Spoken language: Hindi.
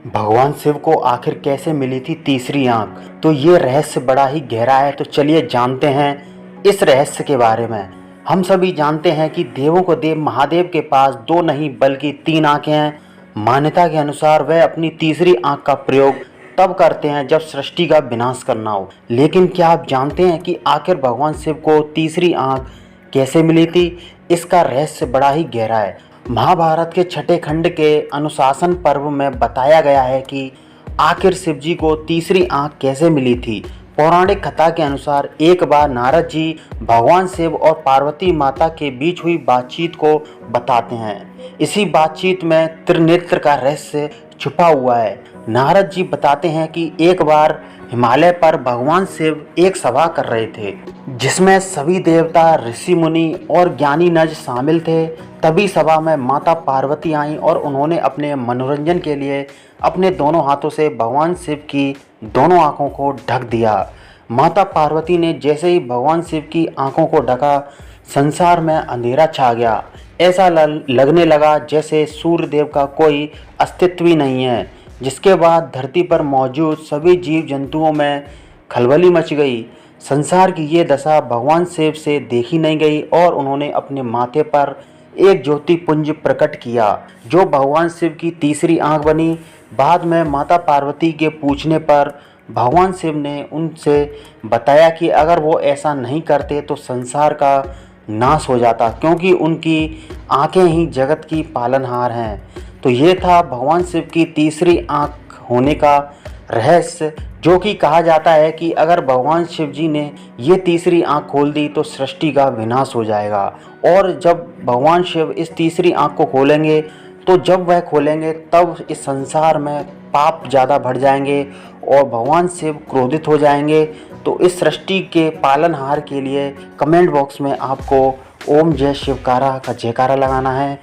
भगवान शिव को आखिर कैसे मिली थी तीसरी आंख? तो ये रहस्य बड़ा ही गहरा है। तो चलिए जानते हैं इस रहस्य के बारे में। हम सभी जानते हैं कि देवों को देव महादेव के पास दो नहीं बल्कि तीन आंखें हैं। मान्यता के अनुसार वह अपनी तीसरी आंख का प्रयोग तब करते हैं जब सृष्टि का विनाश करना हो। लेकिन क्या आप जानते हैं कि आखिर भगवान शिव को तीसरी आंख कैसे मिली थी? इसका रहस्य बड़ा ही गहरा है। महाभारत के छठे खंड के अनुशासन पर्व में बताया गया है कि आखिर शिव जी को तीसरी आंख कैसे मिली थी। पौराणिक कथा के अनुसार एक बार नारद जी भगवान शिव और पार्वती माता के बीच हुई बातचीत को बताते हैं। इसी बातचीत में त्रिनेत्र का रहस्य छुपा हुआ है। नारद जी बताते हैं कि एक बार हिमालय पर भगवान शिव एक सभा कर रहे थे जिसमें सभी देवता, ऋषि मुनि और ज्ञानी नज शामिल थे। तभी सभा में माता पार्वती आईं और उन्होंने अपने मनोरंजन के लिए अपने दोनों हाथों से भगवान शिव की दोनों आंखों को ढक दिया। माता पार्वती ने जैसे ही भगवान शिव की आंखों को ढका, संसार में अंधेरा छा गया। ऐसा लगने लगा जैसे सूर्य देव का कोई अस्तित्व ही नहीं है। जिसके बाद धरती पर मौजूद सभी जीव जंतुओं में खलबली मच गई। संसार की ये दशा भगवान शिव से देखी नहीं गई और उन्होंने अपने माथे पर एक ज्योति पुंज प्रकट किया जो भगवान शिव की तीसरी आंख बनी। बाद में माता पार्वती के पूछने पर भगवान शिव ने उनसे बताया कि अगर वो ऐसा नहीं करते तो संसार का नाश हो जाता, क्योंकि उनकी आंखें ही जगत की पालनहार हैं। तो ये था भगवान शिव की तीसरी आंख होने का रहस्य, जो कि कहा जाता है कि अगर भगवान शिव जी ने ये तीसरी आंख खोल दी तो सृष्टि का विनाश हो जाएगा। और जब भगवान शिव इस तीसरी आंख को खोलेंगे तो जब वह खोलेंगे तब इस संसार में पाप ज़्यादा बढ़ जाएंगे और भगवान शिव क्रोधित हो जाएंगे। तो इस सृष्टि के पालनहार के लिए कमेंट बॉक्स में आपको ओम जय शिवकारा का जयकारा लगाना है।